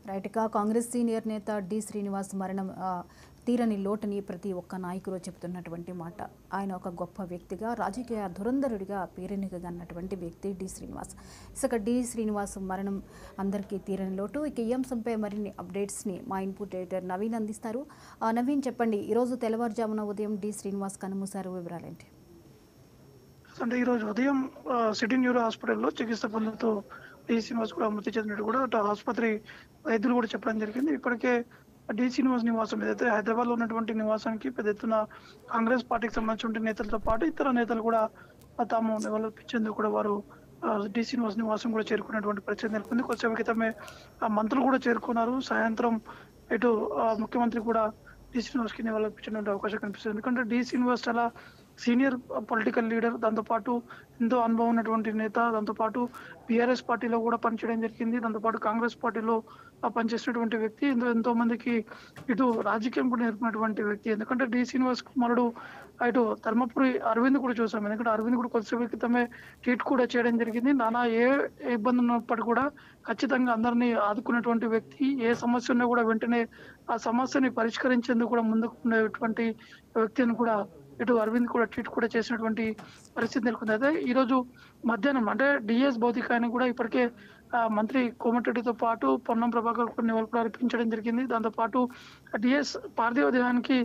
రైట్‌గా Congress senior నేత D. Srinivas మరణం తీరని లోటుని ప్రతి ఒక్క నాయకుడు చెబుతున్నటువంటి మాట. ఆయన ఒక గొప్ప వ్యక్తిగా, రాజకీయ ధురంధరుడిగా పేరెన్నికగన్నటువంటి వ్యక్తి డి. శ్రీనివాస్. డి. శ్రీనివాస్ మరణం అందరికీ తీరని లోటు. ఇక ఈ అంశంపై మరిన్ని అప్డేట్స్ని మా ఇన్పుట్ ఎడిటర్ నవీన్ అందిస్తారు. నవీన్, చెప్పండి, ఈరోజు తెల్లవారుజామున ఉదయం డి. శ్రీనివాస్ కన్నుమూశారు, వివరాలేంటి? అంటే ఈరోజు ఉదయం సిటీ న్యూరో హాస్పిటల్లో చికిత్స పొందుతూ డి శ్రీనివాస్ కూడా మృతి చెందినట్టు కూడా అటు ఆసుపత్రి వైద్యులు కూడా చెప్పడం జరిగింది. ఇప్పటికే డి శ్రీనివాస్ నివాసం ఏదైతే హైదరాబాద్లో ఉన్నటువంటి నివాసానికి పెద్ద ఎత్తున కాంగ్రెస్ పార్టీకి సంబంధించిన నేతలతో పాటు ఇతర నేతలు కూడా తాము నివాళులర్పించేందుకు కూడా వారు డి శ్రీనివాస్ నివాసం కూడా చేరుకున్నటువంటి పరిస్థితి నెలకొంది. కొద్దిసేపు క్రితమే మంత్రులు కూడా చేరుకున్నారు. సాయంత్రం ఇటు ముఖ్యమంత్రి కూడా డి శ్రీనివాస్ కి నివాళులర్పించే అవకాశం కనిపిస్తుంది. ఎందుకంటే డి శ్రీనివాస్ చాలా సీనియర్ పొలిటికల్ లీడర్, దాంతోపాటు ఎంతో అనుభవం ఉన్నటువంటి నేత, దాంతోపాటు బీఆర్ఎస్ పార్టీలో కూడా పనిచేయడం జరిగింది, దాంతోపాటు కాంగ్రెస్ పార్టీలో పనిచేసినటువంటి వ్యక్తి, ఎంతో మందికి ఇటు రాజకీయం కూడా నేర్పినటువంటి వ్యక్తి. ఎందుకంటే డి శ్రీనివాస్ కుమారుడు ఇటు ధర్మపురి అరవింద్ కూడా చూసాం. ఎందుకంటే అరవింద్ కూడా కొద్దిసేపు క్రితమే ట్వీట్ కూడా చేయడం జరిగింది. నానా ఏ ఇబ్బంది ఉన్నప్పటికీ కూడా ఖచ్చితంగా అందరినీ ఆదుకున్నటువంటి వ్యక్తి, ఏ సమస్య ఉన్నా కూడా వెంటనే ఆ సమస్యని పరిష్కరించేందుకు కూడా ముందుకు ఉండేటువంటి వ్యక్తి అని కూడా ఇటు అరవింద్ కూడా ట్వీట్ కూడా చేసినటువంటి పరిస్థితి నెలకొంది. అయితే ఈరోజు మధ్యాహ్నం అంటే డిఎస్ భౌతికాన్ని కూడా ఇప్పటికే మంత్రి కోమటిరెడ్డితో పాటు పొన్నం ప్రభాకర్ కూడా నివాళులు అర్పించడం జరిగింది. దాంతోపాటు డిఎస్ పార్థివ దేహానికి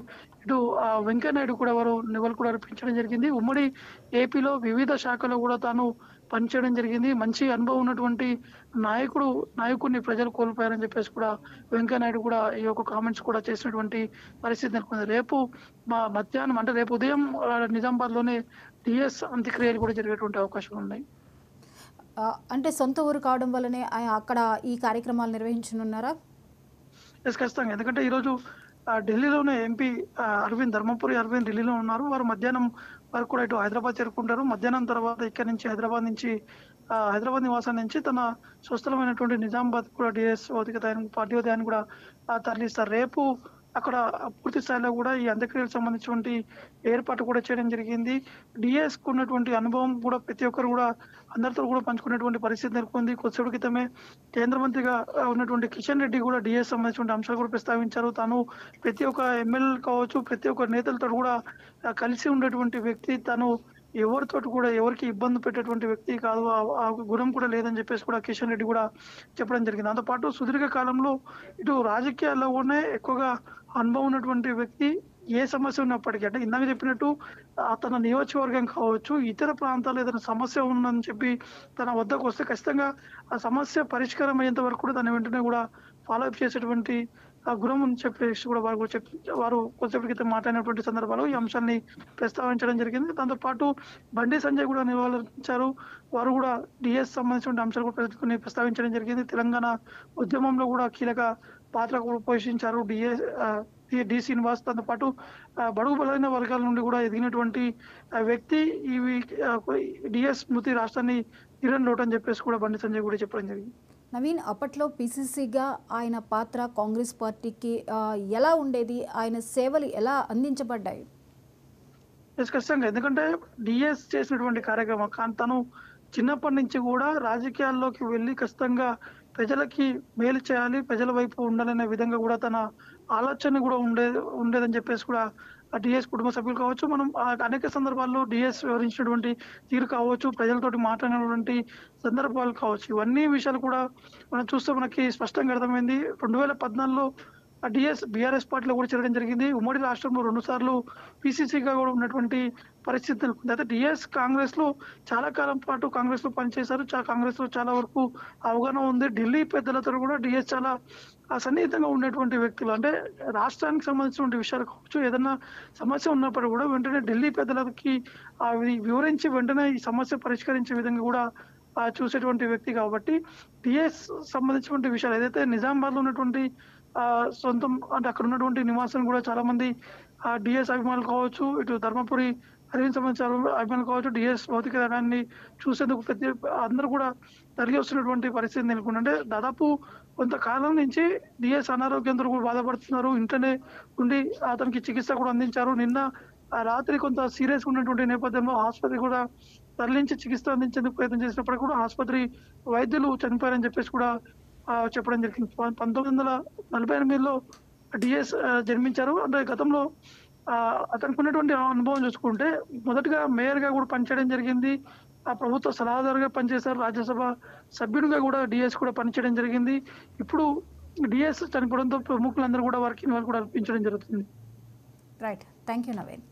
ఇటు వెంకయ్యనాయుడు కూడా వారు నివాళులు కూడా అర్పించడం జరిగింది. ఉమ్మడి ఏపీలో వివిధ శాఖలో కూడా తాను పనిచేయడం జరిగింది. మంచి అనుభవం ఉన్నటువంటి నాయకుడిని ప్రజలు కోల్పోయారని చెప్పేసి కూడా వెంకయ్యనాయుడు కూడా ఈ యొక్క కామెంట్స్ కూడా చేసినటువంటి పరిస్థితి నెలకొంది. రేపు మధ్యాహ్నం అంటే రేపు ఉదయం నిజామాబాద్ లోనే డిఎస్ అంత్యక్రియలు కూడా జరిగేటువంటి అవకాశాలు ఉన్నాయి. అంటే సొంత ఊరు కావడం వల్లనే అక్కడ ఈ కార్యక్రమాలు నిర్వహించనున్నారా? ఖచ్చితంగా. ఎందుకంటే ఈరోజు ఢిల్లీలోనే ఎంపీ ధర్మపురి అరవింద్ ఢిల్లీలో ఉన్నారు. వారు మధ్యాహ్నం వరకు కూడా ఇటు హైదరాబాద్ చేరుకుంటారు. మధ్యాహ్నం తర్వాత ఇక్కడ నుంచి హైదరాబాద్ నివాసం నుంచి తన స్వస్థలమైనటువంటి నిజామాబాద్ కూడా డిఎస్ పార్థివ దేహాన్ని కూడా తరలిస్తారు. రేపు అక్కడ పూర్తి స్థాయిలో కూడా ఈ అంత్యక్రియలకు సంబంధించినటువంటి ఏర్పాటు కూడా చేయడం జరిగింది. డిఎస్ కు ఉన్నటువంటి అనుభవం కూడా ప్రతి ఒక్కరు కూడా అందరితో కూడా పంచుకునేటువంటి పరిస్థితి నెలకొంది. కొద్దిసేపు క్రితమే కేంద్ర మంత్రిగా ఉన్నటువంటి కిషన్ రెడ్డి కూడా డిఎస్ సంబంధించిన అంశాలు కూడా ప్రస్తావించారు. తాను ప్రతి ఒక్క ఎమ్మెల్యే కావచ్చు, ప్రతి ఒక్క నేతలతో కూడా కలిసి ఉండేటువంటి వ్యక్తి, తను ఎవరితో కూడా ఎవరికి ఇబ్బంది పెట్టేటువంటి వ్యక్తి కాదు, ఆ గుణం కూడా లేదని చెప్పేసి కూడా కిషన్ రెడ్డి కూడా చెప్పడం జరిగింది. దాంతోపాటు సుదీర్ఘ కాలంలో ఇటు రాజకీయాల్లో కూడా ఎక్కువగా అనుభవం ఉన్నటువంటి వ్యక్తి, ఏ సమస్య ఉన్నప్పటికీ అంటే ఇందాక చెప్పినట్టు తన నియోజకవర్గం కావచ్చు, ఇతర ప్రాంతాల్లో ఏదైనా సమస్య ఉందని చెప్పి తన వద్దకు వస్తే ఖచ్చితంగా ఆ సమస్య పరిష్కారం అయ్యేంత వరకు కూడా తన వెంటనే కూడా ఫాలో అప్ చేసేటువంటి ఆ గుణం అని చెప్పేసి కూడా వారు కొద్దిసేపటి క్రితం మాట్లాడినటువంటి సందర్భాలు ఈ అంశాన్ని ప్రస్తావించడం జరిగింది. దాంతోపాటు బండి సంజయ్ కూడా నివాళులర్పించారు. వారు కూడా డిఎస్ సంబంధించిన అంశాలు కూడా ప్రస్తావించడం జరిగింది. తెలంగాణ ఉద్యమంలో కూడా కీలక పాత్ర కూడా పోషించారు డి శ్రీనివాస్. దాంతో పాటు బడుగు బలైన వర్గాల నుండి కూడా ఎదిగినటువంటి వ్యక్తి. డిఎస్ స్మృతి రాష్ట్రాన్ని తీరని లోటు అని చెప్పేసి కూడా బండి సంజయ్ కూడా చెప్పడం జరిగింది. నవీన్, అప్పట్లో పిసిసిగా ఆయన పాత్ర కాంగ్రెస్ పార్టీకి ఎలా ఉండేది? ఆయన సేవలు ఎలా అందించబడ్డాయి? ఖచ్చితంగా. ఎందుకంటే డిఎస్ చేసినటువంటి కార్యక్రమం కానీ తను చిన్నప్పటి నుంచి కూడా రాజకీయాల్లోకి వెళ్ళి ఖచ్చితంగా ప్రజలకి మేలు చేయాలి, ప్రజల వైపు ఉండాలనే విధంగా కూడా తన ఆలోచన కూడా ఉండేదని చెప్పేసి కూడా డిఎస్ కుటుంబ సభ్యులు కావచ్చు, మనం అనేక సందర్భాల్లో డిఎస్ వివరించినటువంటి తీరు కావచ్చు, ప్రజలతోటి మాట్లాడినటువంటి సందర్భాలు కావచ్చు, ఇవన్నీ విషయాలు కూడా మనం చూస్తే మనకి స్పష్టంగా అర్థమైంది. 2014లో డిఎస్ బీఆర్ఎస్ పార్టీలో కూడా చేరడం జరిగింది. ఉమ్మడి రాష్ట్రంలో 2 సార్లు పిసిసిగా కూడా ఉన్నటువంటి పరిస్థితి నెలకొంది. అయితే డిఎస్ కాంగ్రెస్ లో చాలా కాలం పాటు కాంగ్రెస్ లో పనిచేశారు. కాంగ్రెస్ లో చాలా వరకు అవగాహన ఉంది. ఢిల్లీ పెద్దలతో కూడా డిఎస్ చాలా సన్నిహితంగా ఉండేటువంటి వ్యక్తులు. అంటే రాష్ట్రానికి సంబంధించినటువంటి విషయాలు కావచ్చు, ఏదైనా సమస్య ఉన్నప్పుడు కూడా వెంటనే ఢిల్లీ పెద్దలకి వివరించి వెంటనే ఈ సమస్య పరిష్కరించే విధంగా కూడా చూసేటువంటి వ్యక్తి. కాబట్టి డిఎస్ సంబంధించినటువంటి విషయాలు ఏదైతే నిజామాబాద్ లో ఉన్నటువంటి సొంతం అంటే అక్కడ ఉన్నటువంటి నివాసం కూడా చాలా మంది డిఎస్ అభిమానులు కావచ్చు, ఇటు ధర్మపురి అరవింద్ సంబంధించిన అభిమానులు కావచ్చు, డిఎస్ భౌతిక దేహాన్ని చూసేందుకు అందరూ కూడా తరలి వస్తున్నటువంటి పరిస్థితి నెలకొంది. అంటే దాదాపు కొంతకాలం నుంచి డిఎస్ అనారోగ్యంతో కూడా బాధపడుతున్నారు. ఇంట్లోనే ఉండి అతనికి చికిత్స కూడా అందించారు. నిన్న రాత్రి కొంత సీరియస్ ఉన్నటువంటి నేపథ్యంలో ఆసుపత్రి కూడా తరలించి చికిత్స అందించేందుకు ప్రయత్నం చేసినప్పుడు కూడా ఆసుపత్రి వైద్యులు చనిపోయారని చెప్పేసి కూడా చెప్పడం జరిగింది. 1948లో డిఎస్ జన్మించారు. అంటే గతంలో అతనికి ఉన్నటువంటి అనుభవం చూసుకుంటే మొదటగా మేయర్‌గా కూడా పనిచేయడం జరిగింది. ప్రభుత్వ సలహాదారుగా పనిచేశారు. రాజ్యసభ సభ్యుడిగా కూడా డిఎస్ కూడా పనిచేయడం జరిగింది. ఇప్పుడు డిఎస్ చనిపోవడంతో ప్రముఖులందరూ కూడా వారికి నివాళులు కూడా అర్పించడం జరుగుతుంది. రైట్. Thank you Naveen.